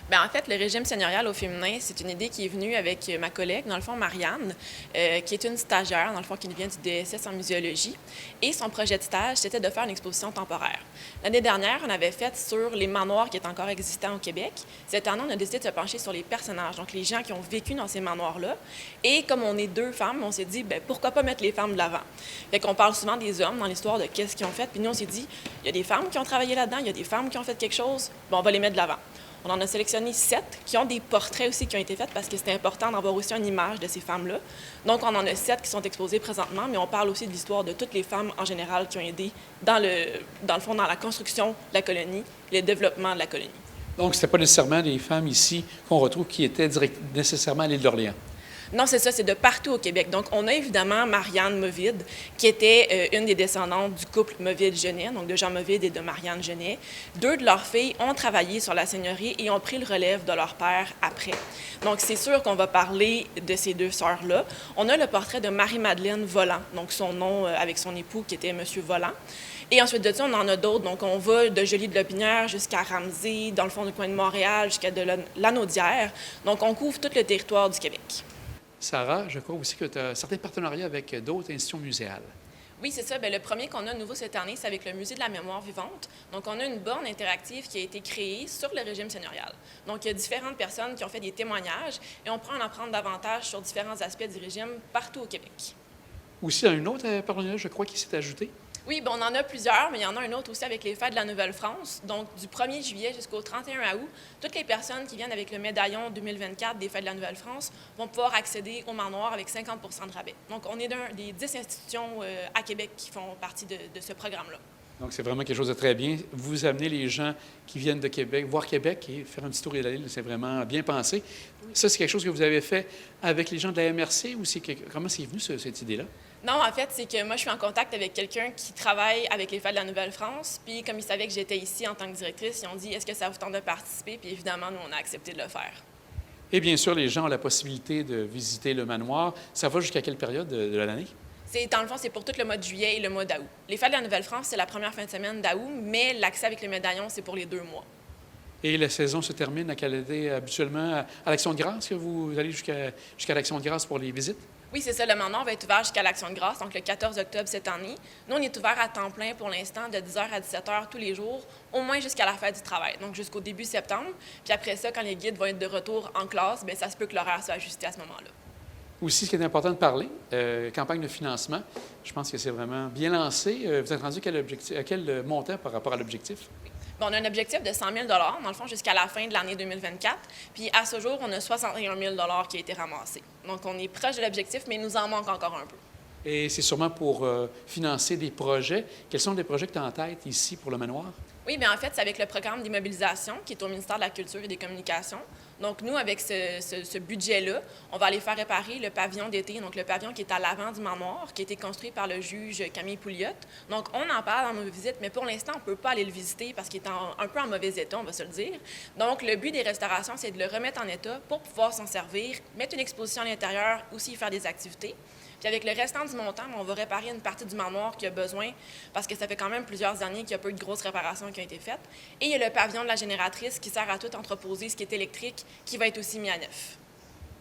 Bien, en fait, le régime seigneurial au féminin, c'est une idée qui est venue avec ma collègue, dans le fond, Marianne, qui est une stagiaire, dans le fond, qui vient du DSS en muséologie. Et son projet de stage, c'était de faire une exposition temporaire. L'année dernière, on avait fait sur les manoirs qui étaient encore existants au Québec. Cette année, on a décidé de se pencher sur les personnages, donc les gens qui ont vécu dans ces manoirs-là. Et comme on est deux femmes, on s'est dit, bien, pourquoi pas mettre les femmes de l'avant? Fait qu'on parle souvent des hommes dans l'histoire de qu'est-ce qu'ils ont fait. Puis nous, on s'est dit, il y a des femmes qui ont travaillé là-dedans, il y a des femmes qui ont fait quelque chose, bon, on va les mettre de l'avant. On en a sélectionné 7 qui ont des portraits aussi qui ont été faits parce que c'était important d'avoir aussi une image de ces femmes-là. Donc, on en a 7 qui sont exposées présentement, mais on parle aussi de l'histoire de toutes les femmes en général qui ont aidé dans le fond, dans la construction de la colonie, le développement de la colonie. Donc, ce n'était pas nécessairement des femmes ici qu'on retrouve qui étaient nécessairement à l'île d'Orléans. Non, c'est ça, c'est de partout au Québec. Donc, on a évidemment Marianne Movide, qui était une des descendantes du couple Movide-Genet, donc de Jean Movide et de Marianne Genet. 2 de leurs filles ont travaillé sur la seigneurie et ont pris le relève de leur père après. Donc, c'est sûr qu'on va parler de ces 2 sœurs-là. On a le portrait de Marie-Madeleine Volant, donc son nom avec son époux qui était M. Volant. Et ensuite de ça, on en a d'autres. Donc, on va de Joly de Lotbinière jusqu'à Ramsey, dans le fond du coin de Montréal, jusqu'à de Lanaudière. Donc, on couvre tout le territoire du Québec. Sarah, je crois aussi que tu as certains partenariats avec d'autres institutions muséales. Oui, c'est ça. Bien, le premier qu'on a de nouveau cette année, c'est avec le Musée de la mémoire vivante. Donc, on a une borne interactive qui a été créée sur le régime seigneurial. Donc, il y a différentes personnes qui ont fait des témoignages et on prend en apprendre davantage sur différents aspects du régime partout au Québec. Aussi, il y a un autre partenariat, je crois, qui s'est ajouté. Oui, bien, on en a plusieurs, mais il y en a un autre aussi avec les Fêtes de la Nouvelle-France. Donc, du 1er juillet jusqu'au 31 août, toutes les personnes qui viennent avec le médaillon 2024 des Fêtes de la Nouvelle-France vont pouvoir accéder au manoir avec 50 de rabais. Donc, on est d'un des 10 institutions à Québec qui font partie de ce programme-là. Donc, c'est vraiment quelque chose de très bien. Vous amenez les gens qui viennent de Québec, voir Québec et faire un petit tour de l'île, c'est vraiment bien pensé. Ça, c'est quelque chose que vous avez fait avec les gens de la MRC ou comment c'est venu cette idée-là? Non, en fait, c'est que moi, je suis en contact avec quelqu'un qui travaille avec les Fêtes de la Nouvelle-France. Puis, comme ils savaient que j'étais ici en tant que directrice, ils ont dit « Est-ce que ça vous tente de participer? » Puis, évidemment, nous, on a accepté de le faire. Et bien sûr, les gens ont la possibilité de visiter le manoir. Ça va jusqu'à quelle période de l'année? Dans le fond, c'est pour tout le mois de juillet et le mois d'août. Les Fêtes de la Nouvelle-France, c'est la première fin de semaine d'août, mais l'accès avec le médaillon, c'est pour les 2 mois. Et la saison se termine à quelle année habituellement? À l'Action de grâce, que vous allez jusqu'à l'Action de grâce pour les visites? Oui, c'est ça. Le manoir va être ouvert jusqu'à l'Action de grâce, donc le 14 octobre cette année. Nous, on est ouvert à temps plein pour l'instant, de 10h à 17h tous les jours, au moins jusqu'à la fête du travail, donc jusqu'au début septembre. Puis après ça, quand les guides vont être de retour en classe, bien, ça se peut que l'horaire soit ajusté à ce moment-là. Aussi, ce qui est important de parler, campagne de financement, je pense que c'est vraiment bien lancé. Vous êtes rendu à quel montant par rapport à l'objectif? Bien, on a un objectif de 100 000 dans le fond, jusqu'à la fin de l'année 2024. Puis à ce jour, on a 61 000 qui a été ramassé. Donc, on est proche de l'objectif, mais il nous en manque encore un peu. Et c'est sûrement pour financer des projets. Quels sont les projets que tu as en tête ici pour le manoir? Oui, bien en fait, c'est avec le programme d'immobilisation qui est au ministère de la Culture et des Communications. Donc, nous, avec ce budget-là, on va aller faire réparer le pavillon d'été, donc le pavillon qui est à l'avant du manoir, qui a été construit par le juge Camille Pouliot. Donc, on en parle dans nos visites, mais pour l'instant, on ne peut pas aller le visiter parce qu'il est un peu en mauvais état, on va se le dire. Donc, le but des restaurations, c'est de le remettre en état pour pouvoir s'en servir, mettre une exposition à l'intérieur, aussi faire des activités. Puis avec le restant du montant, on va réparer une partie du manoir qui a besoin, parce que ça fait quand même plusieurs années qu'il n'y a pas eu de grosses réparations qui ont été faites. Et il y a le pavillon de la génératrice qui sert à tout entreposer ce qui est électrique, qui va être aussi mis à neuf.